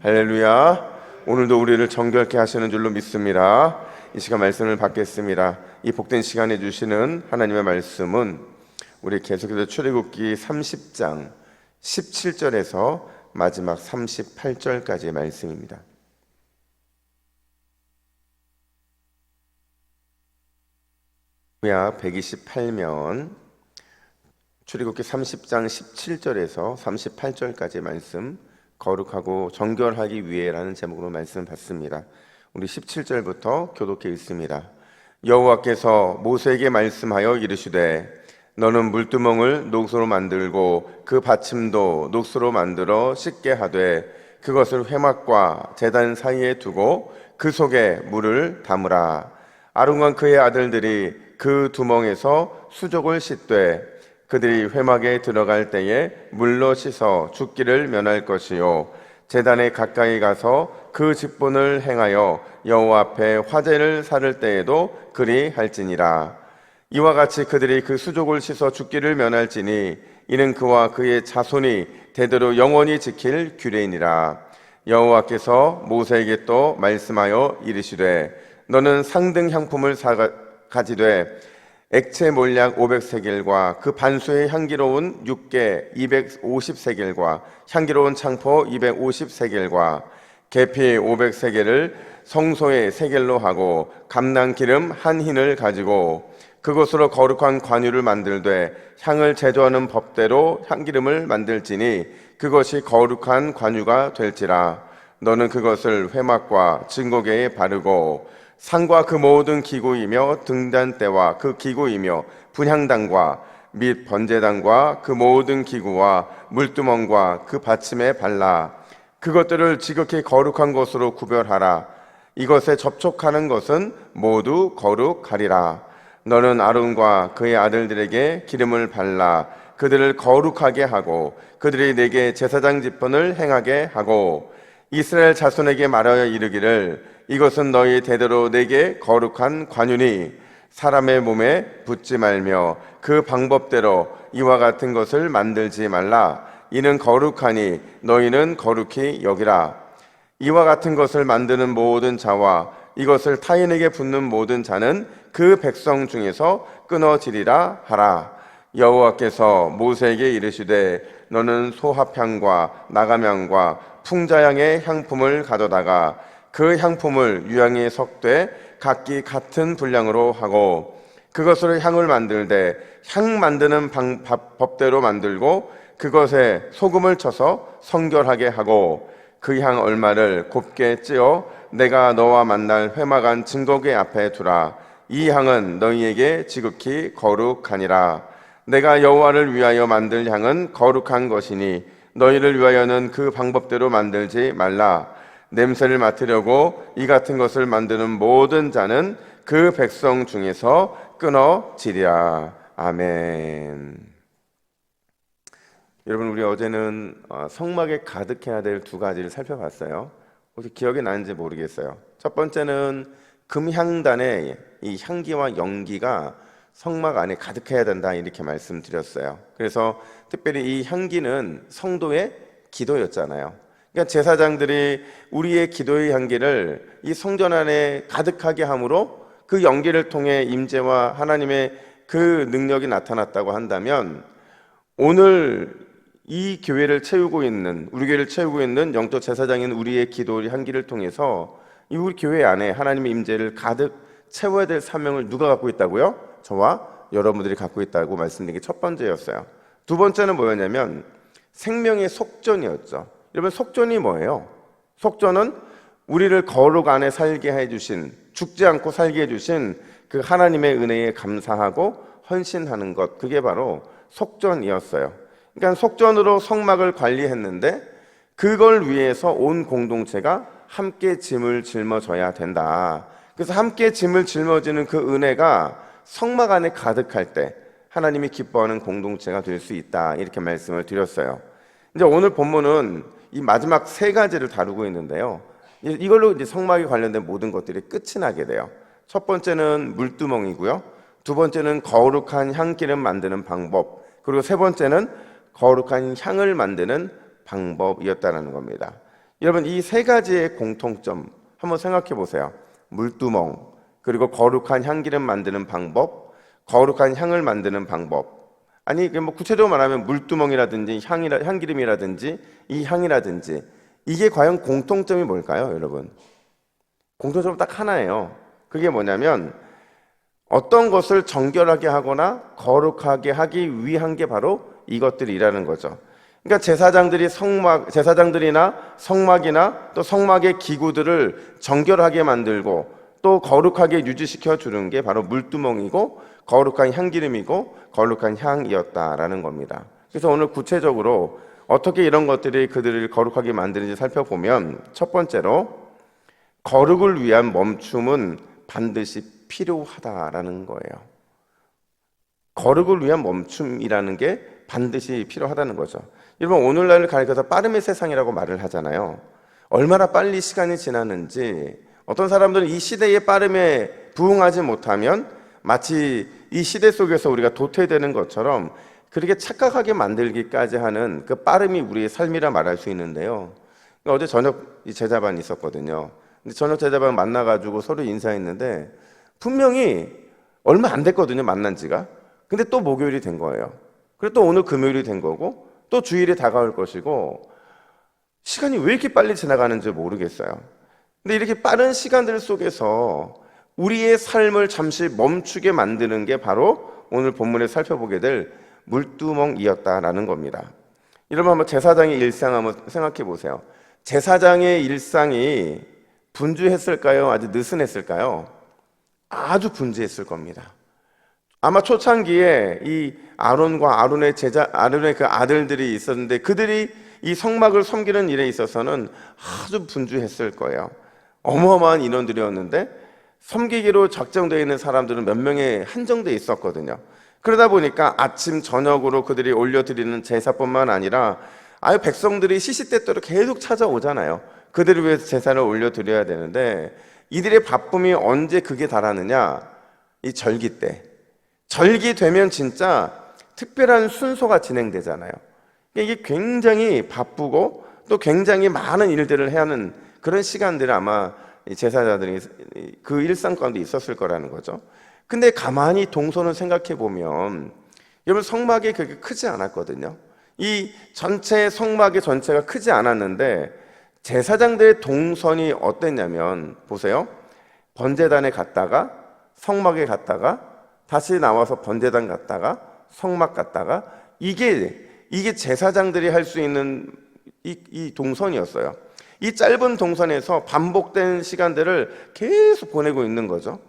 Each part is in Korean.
할렐루야. 오늘도 우리를 정결케 하시는 줄로 믿습니다. 이 시간 말씀을 받겠습니다. 이 복된 시간에 주시는 하나님의 말씀은 우리 계속해서 출애굽기 30장 17절에서 마지막 38절까지의 말씀입니다. 구약 128면 출애굽기 30장 17절에서 38절까지의 말씀, 거룩하고 정결하기 위해라는 제목으로 말씀 받습니다. 우리 17절부터 교독해 읽습니다. 여호와께서 모세에게 말씀하여 이르시되 너는 물두멍을 녹소로 만들고 그 받침도 녹소로 만들어 씻게 하되 그것을 회막과 제단 사이에 두고 그 속에 물을 담으라. 아론과 그의 아들들이 그 두멍에서 수족을 씻되 그들이 회막에 들어갈 때에 물로 씻어 죽기를 면할 것이요 제단에 가까이 가서 그 직분을 행하여 여호와 앞에 화제를 사를 때에도 그리할지니라. 이와 같이 그들이 그 수족을 씻어 죽기를 면할지니 이는 그와 그의 자손이 대대로 영원히 지킬 규례이니라. 여호와께서 모세에게 또 말씀하여 이르시되 너는 상등 향품을 가지되 액체 몰약 500세겔과 그 반수의 향기로운 육개 250세겔과 향기로운 창포 250세겔과 계피 500세겔을 성소의 세겔로 하고 감난 기름 한 흰을 가지고 그것으로 거룩한 관유를 만들되 향을 제조하는 법대로 향기름을 만들지니 그것이 거룩한 관유가 될지라. 너는 그것을 회막과 증거궤에 바르고 상과 그 모든 기구이며 등잔대와 그 기구이며 분향단과 및 번제단과 그 모든 기구와 물두멍과 그 받침에 발라 그것들을 지극히 거룩한 것으로 구별하라. 이것에 접촉하는 것은 모두 거룩하리라. 너는 아론과 그의 아들들에게 기름을 발라 그들을 거룩하게 하고 그들이 내게 제사장 직분을 행하게 하고 이스라엘 자손에게 말하여 이르기를 이것은 너희 대대로 내게 거룩한 관유니 사람의 몸에 붓지 말며 그 방법대로 이와 같은 것을 만들지 말라. 이는 거룩하니 너희는 거룩히 여기라. 이와 같은 것을 만드는 모든 자와 이것을 타인에게 붓는 모든 자는 그 백성 중에서 끊어지리라 하라. 여호와께서 모세에게 이르시되 너는 소합향과 나감향과 풍자향의 향품을 가져다가 그 향품을 유향에 섞되 각기 같은 분량으로 하고 그것으로 향을 만들되 향 만드는 법대로 만들고 그것에 소금을 쳐서 성결하게 하고 그 향 얼마를 곱게 찌어 내가 너와 만날 회막안 증거궤 앞에 두라. 이 향은 너희에게 지극히 거룩하니라. 내가 여호와를 위하여 만들 향은 거룩한 것이니 너희를 위하여는 그 방법대로 만들지 말라. 냄새를 맡으려고 이 같은 것을 만드는 모든 자는 그 백성 중에서 끊어지리라. 아멘. 여러분, 우리 어제는 성막에 가득해야 될 두 가지를 살펴봤어요. 혹시 기억이 나는지 모르겠어요. 첫 번째는 금향단의 이 향기와 연기가 성막 안에 가득해야 된다 이렇게 말씀드렸어요. 그래서 특별히 이 향기는 성도의 기도였잖아요. 그러니까 제사장들이 우리의 기도의 향기를 이 성전 안에 가득하게 함으로 그 연기를 통해 임재와 하나님의 그 능력이 나타났다고 한다면 오늘 이 교회를 채우고 있는 우리 교회를 채우고 있는 영적 제사장인 우리의 기도의 향기를 통해서 이 우리 교회 안에 하나님의 임재를 가득 채워야 될 사명을 누가 갖고 있다고요? 저와 여러분들이 갖고 있다고 말씀드린 게 첫 번째였어요. 두 번째는 뭐였냐면 생명의 속전이었죠. 여러분, 속전이 뭐예요? 속전은 우리를 거룩 안에 살게 해주신, 죽지 않고 살게 해주신 그 하나님의 은혜에 감사하고 헌신하는 것, 그게 바로 속전이었어요. 그러니까 속전으로 성막을 관리했는데 그걸 위해서 온 공동체가 함께 짐을 짊어져야 된다. 그래서 함께 짐을 짊어지는 그 은혜가 성막 안에 가득할 때 하나님이 기뻐하는 공동체가 될 수 있다 이렇게 말씀을 드렸어요. 이제 오늘 본문은 이 마지막 세 가지를 다루고 있는데요. 이걸로 이제 성막에 관련된 모든 것들이 끝이 나게 돼요. 첫 번째는 물두멍이고요. 두 번째는 거룩한 향기름 만드는 방법, 그리고 세 번째는 거룩한 향을 만드는 방법이었다는 겁니다. 여러분, 이 세 가지의 공통점 한번 생각해 보세요. 물두멍, 그리고 거룩한 향기름 만드는 방법, 거룩한 향을 만드는 방법. 아니, 뭐 구체적으로 말하면 물두멍이라든지 향기름이라든지 이 향이라든지, 이게 과연 공통점이 뭘까요, 여러분? 공통점은 딱 하나예요. 그게 뭐냐면 어떤 것을 정결하게 하거나 거룩하게 하기 위한 게 바로 이것들이라는 거죠. 그러니까 제사장들이나 성막이나 또 성막의 기구들을 정결하게 만들고 또 거룩하게 유지시켜 주는 게 바로 물두멍이고 거룩한 향기름이고 거룩한 향이었다라는 겁니다. 그래서 오늘 구체적으로 어떻게 이런 것들이 그들을 거룩하게 만드는지 살펴보면, 첫 번째로 거룩을 위한 멈춤은 반드시 필요하다라는 거예요. 거룩을 위한 멈춤이라는 게 반드시 필요하다는 거죠. 여러분, 오늘날을 가리켜서 빠름의 세상이라고 말을 하잖아요. 얼마나 빨리 시간이 지나는지, 어떤 사람들은 이 시대의 빠름에 부응하지 못하면 마치 이 시대 속에서 우리가 도태되는 것처럼 그렇게 착각하게 만들기까지 하는 그 빠름이 우리의 삶이라 말할 수 있는데요. 어제 저녁 제자반이 있었거든요. 근데 저녁 제자반 만나가지고 서로 인사했는데 분명히 얼마 안 됐거든요, 만난 지가. 근데 또 목요일이 된 거예요. 그리고 또 오늘 금요일이 된 거고 또 주일이 다가올 것이고, 시간이 왜 이렇게 빨리 지나가는지 모르겠어요. 근데 이렇게 빠른 시간들 속에서 우리의 삶을 잠시 멈추게 만드는 게 바로 오늘 본문에 살펴보게 될 물두멍이었다라는 겁니다. 여러분, 한번 제사장의 일상 한번 생각해 보세요. 제사장의 일상이 분주했을까요? 아주 느슨했을까요? 아주 분주했을 겁니다. 아마 초창기에 이 아론과 아론의 그 아들들이 있었는데 그들이 이 성막을 섬기는 일에 있어서는 아주 분주했을 거예요. 어마어마한 인원들이었는데 섬기기로 작정되어 있는 사람들은 몇 명에 한정돼 있었거든요. 그러다 보니까 아침 저녁으로 그들이 올려드리는 제사뿐만 아니라 아유 백성들이 시시때때로 계속 찾아오잖아요. 그들을 위해서 제사를 올려드려야 되는데 이들의 바쁨이 언제 극에 달하느냐? 이 절기 때. 절기 되면 진짜 특별한 순서가 진행되잖아요. 이게 굉장히 바쁘고 또 굉장히 많은 일들을 해야 하는 그런 시간들이 아마 제사자들이 그 일상 가운데 있었을 거라는 거죠. 근데 가만히 동선을 생각해 보면 여러분, 성막이 그렇게 크지 않았거든요. 이 전체 성막의 전체가 크지 않았는데 제사장들의 동선이 어땠냐면, 보세요. 번제단에 갔다가 성막에 갔다가 다시 나와서 번제단 갔다가 성막 갔다가, 이게 제사장들이 할 수 있는 이 동선이었어요. 이 짧은 동선에서 반복된 시간들을 계속 보내고 있는 거죠.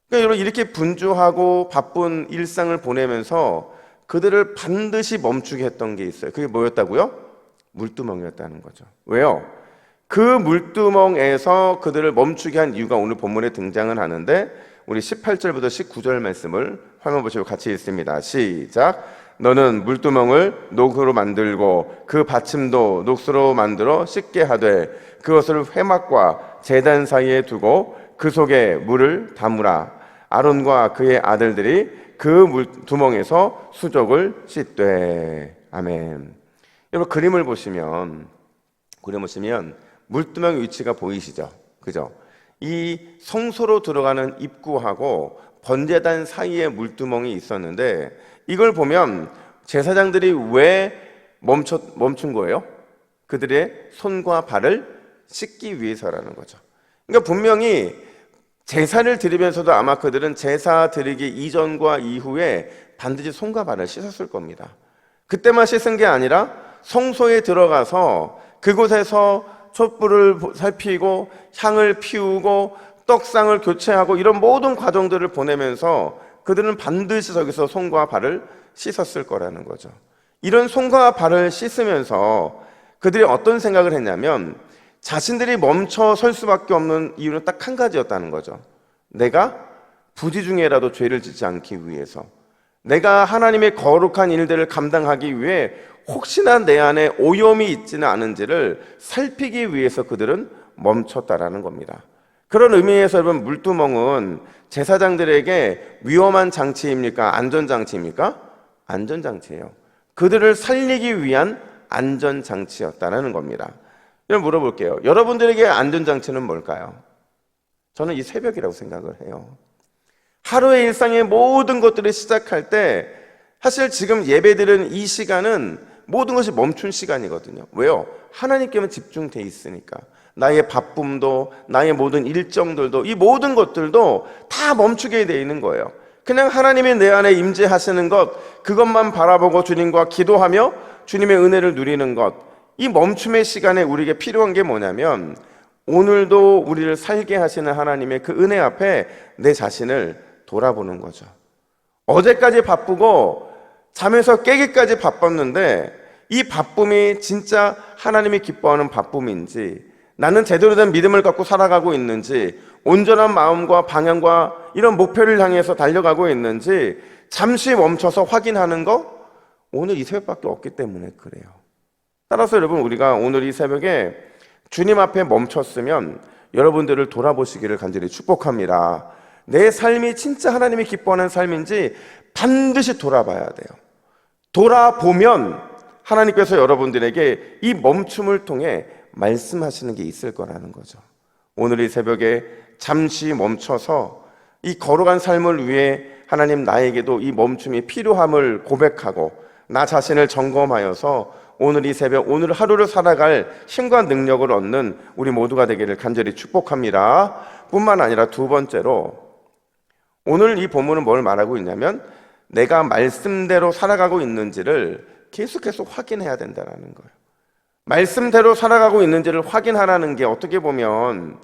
그러니까 여러분, 이렇게 분주하고 바쁜 일상을 보내면서 그들을 반드시 멈추게 했던 게 있어요. 그게 뭐였다고요? 물두멍이었다는 거죠. 왜요? 그 물두멍에서 그들을 멈추게 한 이유가 오늘 본문에 등장을 하는데, 우리 18절부터 19절 말씀을 화면 보시고 같이 읽습니다. 시작. 너는 물두멍을 녹으로 만들고 그 받침도 녹수로 만들어 씻게 하되 그것을 회막과 제단 사이에 두고 그 속에 물을 담으라. 아론과 그의 아들들이 그 물두멍에서 수족을 씻되. 아멘. 여러분, 그림을 보시면 물두멍 위치가 보이시죠? 그죠? 이 성소로 들어가는 입구하고 번제단 사이에 물두멍이 있었는데, 이걸 보면 제사장들이 왜 멈춘 거예요? 그들의 손과 발을 씻기 위해서라는 거죠. 그러니까 분명히 제사를 드리면서도 아마 그들은 제사 드리기 이전과 이후에 반드시 손과 발을 씻었을 겁니다. 그때만 씻은 게 아니라 성소에 들어가서 그곳에서 촛불을 살피고 향을 피우고 떡상을 교체하고 이런 모든 과정들을 보내면서 그들은 반드시 저기서 손과 발을 씻었을 거라는 거죠. 이런 손과 발을 씻으면서 그들이 어떤 생각을 했냐면, 자신들이 멈춰 설 수밖에 없는 이유는 딱 한 가지였다는 거죠. 내가 부지 중에라도 죄를 짓지 않기 위해서, 내가 하나님의 거룩한 일들을 감당하기 위해 혹시나 내 안에 오염이 있지는 않은지를 살피기 위해서 그들은 멈췄다라는 겁니다. 그런 의미에서 여러분, 물두멍은 제사장들에게 위험한 장치입니까? 안전장치입니까? 안전장치예요. 그들을 살리기 위한 안전장치였다는 겁니다. 여러분 물어볼게요. 여러분들에게 안전장치는 뭘까요? 저는 이 새벽이라고 생각을 해요. 하루의 일상의 모든 것들을 시작할 때 사실 지금 예배드리는 이 시간은 모든 것이 멈춘 시간이거든요. 왜요? 하나님께만 집중돼 있으니까. 나의 바쁨도, 나의 모든 일정들도, 이 모든 것들도 다 멈추게 돼 있는 거예요. 그냥 하나님이 내 안에 임재하시는 것, 그것만 바라보고 주님과 기도하며 주님의 은혜를 누리는 것, 이 멈춤의 시간에 우리에게 필요한 게 뭐냐면 오늘도 우리를 살게 하시는 하나님의 그 은혜 앞에 내 자신을 돌아보는 거죠. 어제까지 바쁘고 잠에서 깨기까지 바빴는데 이 바쁨이 진짜 하나님이 기뻐하는 바쁨인지, 나는 제대로 된 믿음을 갖고 살아가고 있는지, 온전한 마음과 방향과 이런 목표를 향해서 달려가고 있는지 잠시 멈춰서 확인하는 거 오늘 이 새벽밖에 없기 때문에 그래요. 따라서 여러분, 우리가 오늘 이 새벽에 주님 앞에 멈췄으면 여러분들을 돌아보시기를 간절히 축복합니다. 내 삶이 진짜 하나님이 기뻐하는 삶인지 반드시 돌아봐야 돼요. 돌아보면 하나님께서 여러분들에게 이 멈춤을 통해 말씀하시는 게 있을 거라는 거죠. 오늘 이 새벽에 잠시 멈춰서 이 거룩한 삶을 위해 하나님 나에게도 이 멈춤이 필요함을 고백하고 나 자신을 점검하여서 오늘 이 새벽, 오늘 하루를 살아갈 힘과 능력을 얻는 우리 모두가 되기를 간절히 축복합니다. 뿐만 아니라 두 번째로, 오늘 이 본문은 뭘 말하고 있냐면 내가 말씀대로 살아가고 있는지를 계속해서 확인해야 된다는 거예요. 말씀대로 살아가고 있는지를 확인하라는 게 어떻게 보면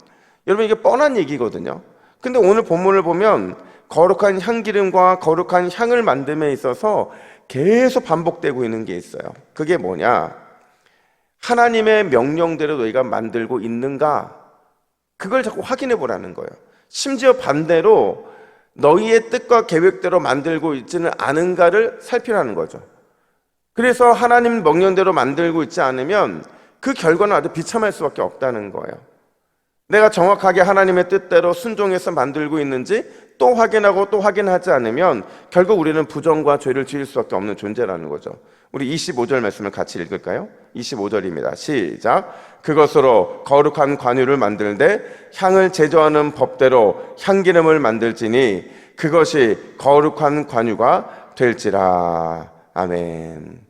여러분 이게 뻔한 얘기거든요. 근데 오늘 본문을 보면 거룩한 향기름과 거룩한 향을 만듦에 있어서 계속 반복되고 있는 게 있어요. 그게 뭐냐? 하나님의 명령대로 너희가 만들고 있는가? 그걸 자꾸 확인해 보라는 거예요. 심지어 반대로 너희의 뜻과 계획대로 만들고 있지는 않은가를 살피라는 거죠. 그래서 하나님 명령대로 만들고 있지 않으면 그 결과는 아주 비참할 수밖에 없다는 거예요. 내가 정확하게 하나님의 뜻대로 순종해서 만들고 있는지 또 확인하고 또 확인하지 않으면 결국 우리는 부정과 죄를 지을 수밖에 없는 존재라는 거죠. 우리 25절 말씀을 같이 읽을까요? 25절입니다. 시작. 그것으로 거룩한 관유를 만들되 향을 제조하는 법대로 향기름을 만들지니 그것이 거룩한 관유가 될지라. 아멘.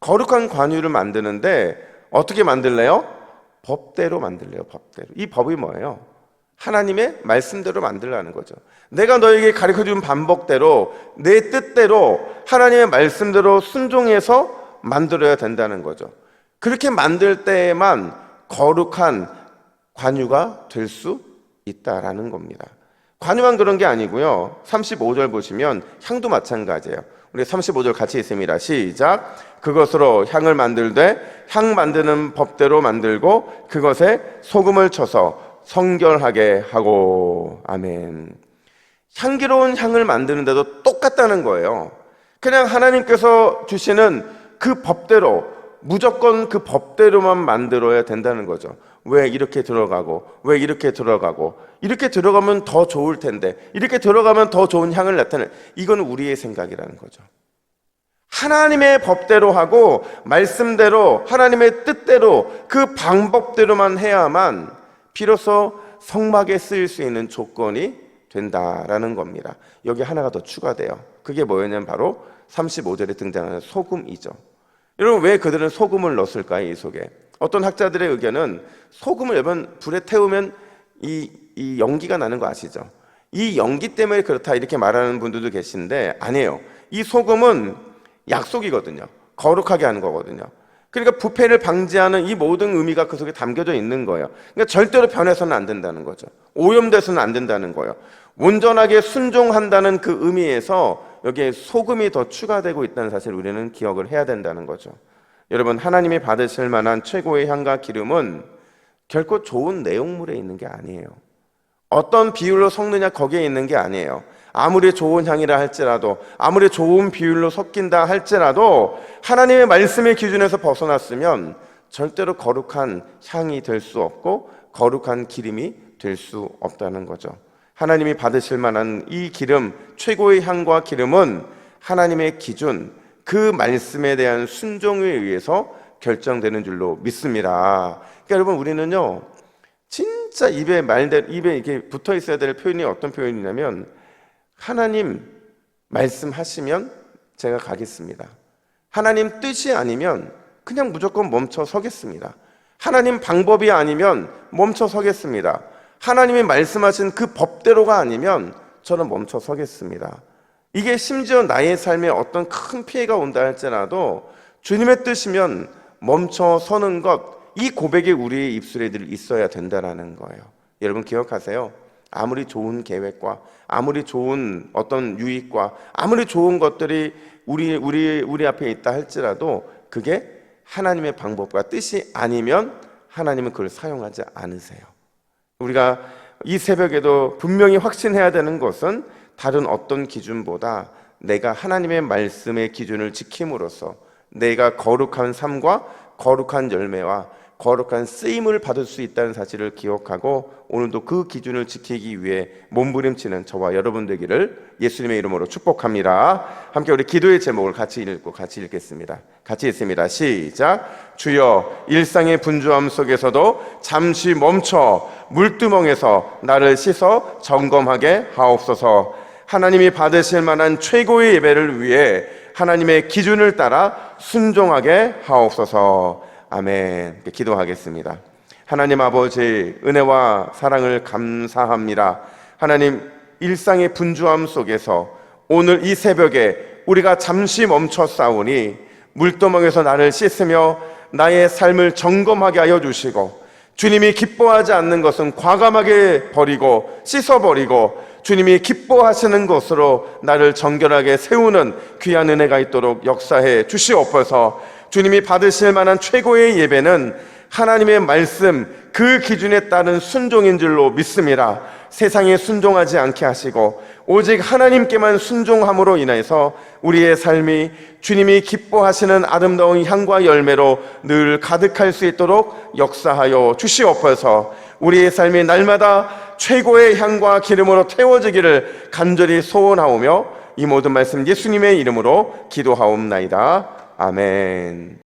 거룩한 관유를 만드는데 어떻게 만들래요? 법대로 만들래요. 법대로. 이 법이 뭐예요? 하나님의 말씀대로 만들라는 거죠. 내가 너에게 가르쳐준 반복대로 내 뜻대로 하나님의 말씀대로 순종해서 만들어야 된다는 거죠. 그렇게 만들 때에만 거룩한 관유가 될 수 있다라는 겁니다. 관유만 그런 게 아니고요. 35절 보시면 향도 마찬가지예요. 우리 35절 같이 있습니다. 시작. 그것으로 향을 만들되 향 만드는 법대로 만들고 그것에 소금을 쳐서 성결하게 하고. 아멘. 향기로운 향을 만드는데도 똑같다는 거예요. 그냥 하나님께서 주시는 그 법대로, 무조건 그 법대로만 만들어야 된다는 거죠. 왜 이렇게 들어가고, 왜 이렇게 들어가고, 이렇게 들어가면 더 좋을 텐데, 이렇게 들어가면 더 좋은 향을 나타내. 이건 우리의 생각이라는 거죠. 하나님의 법대로 하고 말씀대로 하나님의 뜻대로 그 방법대로만 해야만 비로소 성막에 쓰일 수 있는 조건이 된다라는 겁니다. 여기 하나가 더 추가돼요. 그게 뭐였냐면 바로 35절에 등장하는 소금이죠. 여러분, 왜 그들은 소금을 넣었을까요? 이 속에 어떤 학자들의 의견은 소금을 여러분 불에 태우면 이 연기가 나는 거 아시죠? 이 연기 때문에 그렇다 이렇게 말하는 분들도 계신데 아니에요. 이 소금은 약속이거든요. 거룩하게 하는 거거든요. 그러니까 부패를 방지하는 이 모든 의미가 그 속에 담겨져 있는 거예요. 그러니까 절대로 변해서는 안 된다는 거죠. 오염돼서는 안 된다는 거예요. 온전하게 순종한다는 그 의미에서 여기에 소금이 더 추가되고 있다는 사실을 우리는 기억을 해야 된다는 거죠. 여러분, 하나님이 받으실 만한 최고의 향과 기름은 결코 좋은 내용물에 있는 게 아니에요. 어떤 비율로 섞느냐 거기에 있는 게 아니에요. 아무리 좋은 향이라 할지라도, 아무리 좋은 비율로 섞인다 할지라도 하나님의 말씀의 기준에서 벗어났으면 절대로 거룩한 향이 될 수 없고 거룩한 기름이 될 수 없다는 거죠. 하나님이 받으실 만한 이 기름, 최고의 향과 기름은 하나님의 기준, 그 말씀에 대한 순종에 의해서 결정되는 줄로 믿습니다. 그러니까 여러분, 우리는요 진짜 입에 이렇게 붙어 있어야 될 표현이 어떤 표현이냐면, 하나님 말씀하시면 제가 가겠습니다. 하나님 뜻이 아니면 그냥 무조건 멈춰 서겠습니다. 하나님 방법이 아니면 멈춰 서겠습니다. 하나님이 말씀하신 그 법대로가 아니면 저는 멈춰 서겠습니다. 이게 심지어 나의 삶에 어떤 큰 피해가 온다 할지라도 주님의 뜻이면 멈춰 서는 것, 이 고백이 우리의 입술에 늘 있어야 된다는 거예요. 여러분 기억하세요. 아무리 좋은 계획과 아무리 좋은 어떤 유익과 아무리 좋은 것들이 우리 앞에 있다 할지라도 그게 하나님의 방법과 뜻이 아니면 하나님은 그걸 사용하지 않으세요. 우리가 이 새벽에도 분명히 확신해야 되는 것은 다른 어떤 기준보다 내가 하나님의 말씀의 기준을 지킴으로써 내가 거룩한 삶과 거룩한 열매와 거룩한 쓰임을 받을 수 있다는 사실을 기억하고 오늘도 그 기준을 지키기 위해 몸부림치는 저와 여러분 되기를 예수님의 이름으로 축복합니다. 함께 우리 기도의 제목을 같이 읽고 같이 읽겠습니다. 같이 읽습니다. 시작. 주여, 일상의 분주함 속에서도 잠시 멈춰 물두멍에서 나를 씻어 점검하게 하옵소서. 하나님이 받으실 만한 최고의 예배를 위해 하나님의 기준을 따라 순종하게 하옵소서. 아멘. 기도하겠습니다. 하나님 아버지, 은혜와 사랑을 감사합니다. 하나님, 일상의 분주함 속에서 오늘 이 새벽에 우리가 잠시 멈춰 싸우니 물두멍에서 나를 씻으며 나의 삶을 점검하게 하여 주시고, 주님이 기뻐하지 않는 것은 과감하게 버리고 씻어버리고 주님이 기뻐하시는 것으로 나를 정결하게 세우는 귀한 은혜가 있도록 역사해 주시옵소서. 주님이 받으실 만한 최고의 예배는 하나님의 말씀 그 기준에 따른 순종인 줄로 믿습니다. 세상에 순종하지 않게 하시고 오직 하나님께만 순종함으로 인해서 우리의 삶이 주님이 기뻐하시는 아름다운 향과 열매로 늘 가득할 수 있도록 역사하여 주시옵소서. 우리의 삶이 날마다 최고의 향과 기름으로 태워지기를 간절히 소원하오며 이 모든 말씀 예수님의 이름으로 기도하옵나이다. 아멘.